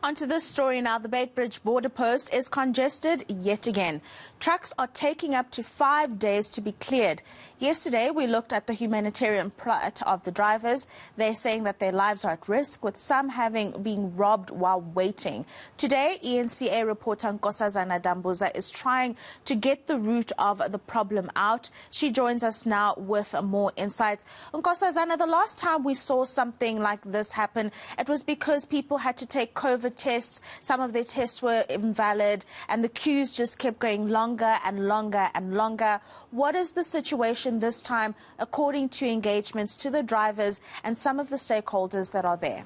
Onto this story now. The Beitbridge Border post is congested yet again. Trucks are taking up to 5 days to be cleared. Yesterday, we looked at the humanitarian plight of the drivers. They're saying that their lives are at risk, with some having been robbed while waiting. Today, eNCA reporter Nkosazana Dambuza is trying to get the root of the problem out. She joins us now with more insights. Nkosazana, the last time we saw something like this happen, it was because people had to take COVID tests. Some of their tests were invalid, and the queues just kept going longer and longer and longer. What is the situation this time, according to engagements to the drivers and some of the stakeholders that are there?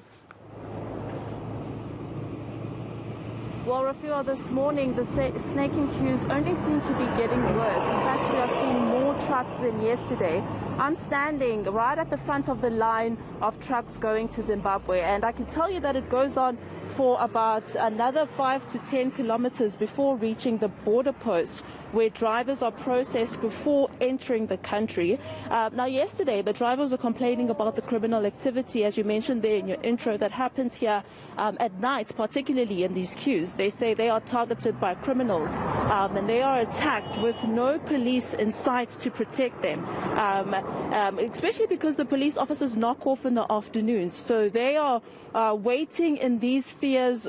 Well, Rafia, this morning the snaking queues only seem to be getting worse. In fact, we are seeing more trucks than yesterday. I'm standing right at the front of the line of trucks going to Zimbabwe, and I can tell you that it goes on for about another 5 to 10 kilometers before reaching the border post, where drivers are processed before entering the country. Now, yesterday, the drivers were complaining about the criminal activity, as you mentioned there in your intro, that happens here at night, particularly in these queues. They say they are targeted by criminals, and they are attacked with no police in sight to protect them, especially because the police officers knock off in the afternoons. So they are waiting in these queues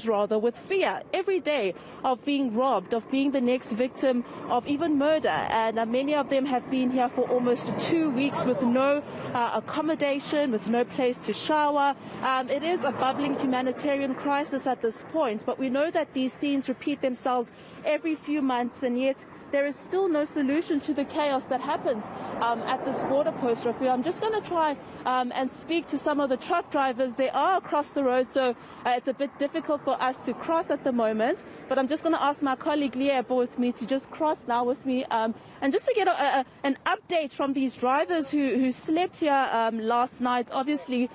with fear every day of being robbed, of being the next victim of even murder. And many of them have been here for almost 2 weeks with no accommodation, with no place to shower. It is a bubbling humanitarian crisis at this point, but we know that these scenes repeat themselves every few months, and yet there is still no solution to the chaos that happens at this border post, Rafia. I'm just going to try and speak to some of the truck drivers. They are across the road, so it's a bit difficult for us to cross at the moment. But I'm just going to ask my colleague Leah with me to just cross now with me, and just to get an update from these drivers who slept here last night, obviously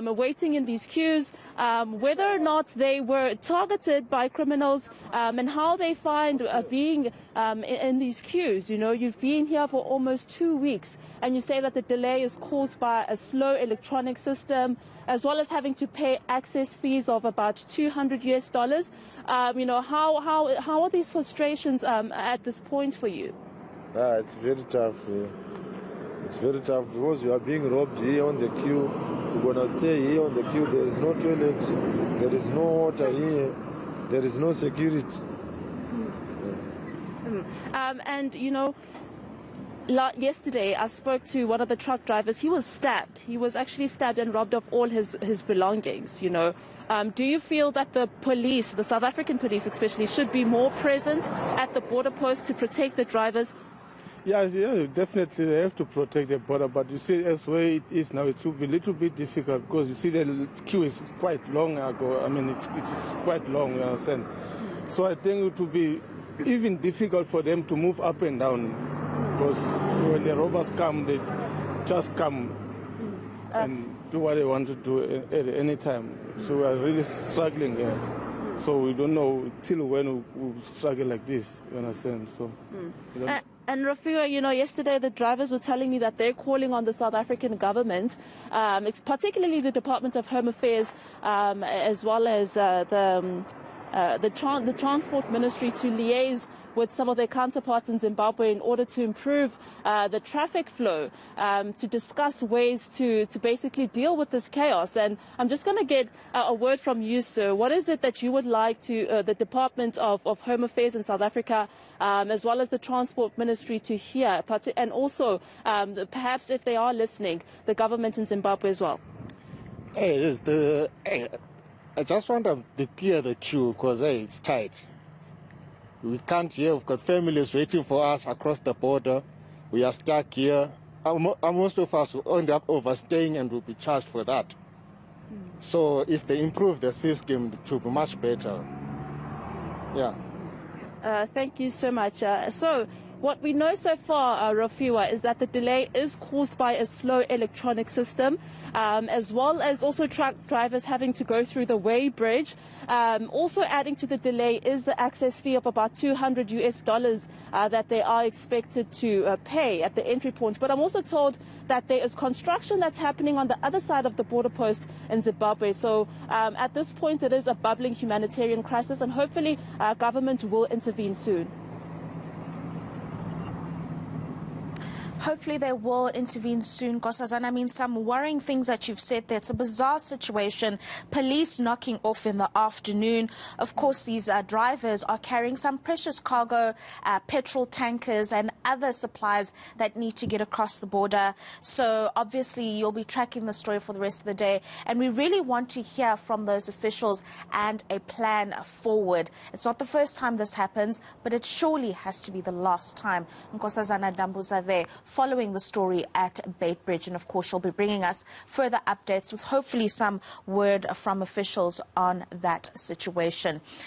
waiting in these queues, whether or not they were targeted by criminals, and how they find being in these queues. You know, you've been here for almost 2 weeks, and you say that the delay is caused by a slow electronic system, as well as having to pay access fees of about $200. You know, how are these frustrations at this point for you? It's very tough. It's very tough because you are being robbed here on the queue. You're going to stay here on the queue. There is no toilet, there is no water here, there is no security. And, you know, yesterday I spoke to one of the truck drivers. He was stabbed. He was actually stabbed and robbed of all his belongings, you know. Do you feel that the police, the South African police especially, should be more present at the border post to protect the drivers? Yeah, definitely they have to protect the border, but you see, as the way it is now, it will be a little bit difficult because you see the queue is quite long ago. I mean, it's quite long, you understand? So I think it will be even difficult for them to move up and down, because when the robbers come, they just come and do what they want to do at any time. So we are really struggling here. So we don't know till when we'll struggle like this, you understand? So. And Rafia, you know, yesterday the drivers were telling me that they're calling on the South African government, particularly the Department of Home Affairs, as well as the Transport Ministry, to liaise with some of their counterparts in Zimbabwe in order to improve the traffic flow, to discuss ways to basically deal with this chaos. And I'm just going to get a word from you, sir. What is it that you would like to the Department of Home Affairs in South Africa, as well as the Transport Ministry, to hear, and also perhaps, if they are listening, the government in Zimbabwe as well? I just want them to clear the queue because it's tight. We can't here. We've got families waiting for us across the border. We are stuck here. Most of us will end up overstaying and will be charged for that. So if they improve the system, it will be much better. Yeah. Thank you so much. So What we know so far, Rafiwa, is that the delay is caused by a slow electronic system, as well as also truck drivers having to go through the weigh bridge. Also adding to the delay is the access fee of about $200 that they are expected to pay at the entry points. But I'm also told that there is construction that's happening on the other side of the border post in Zimbabwe. So at this point, it is a bubbling humanitarian crisis, and hopefully government will intervene soon. Hopefully they will intervene soon, Nkosazana. I mean, some worrying things that you've said there. It's a bizarre situation. Police knocking off in the afternoon. Of course, these drivers are carrying some precious cargo, petrol tankers and other supplies that need to get across the border. So obviously you'll be tracking the story for the rest of the day. And we really want to hear from those officials and a plan forward. It's not the first time this happens, but it surely has to be the last time. Nkosazana Dambuza there, following the story at Beitbridge, and of course she'll be bringing us further updates with hopefully some word from officials on that situation.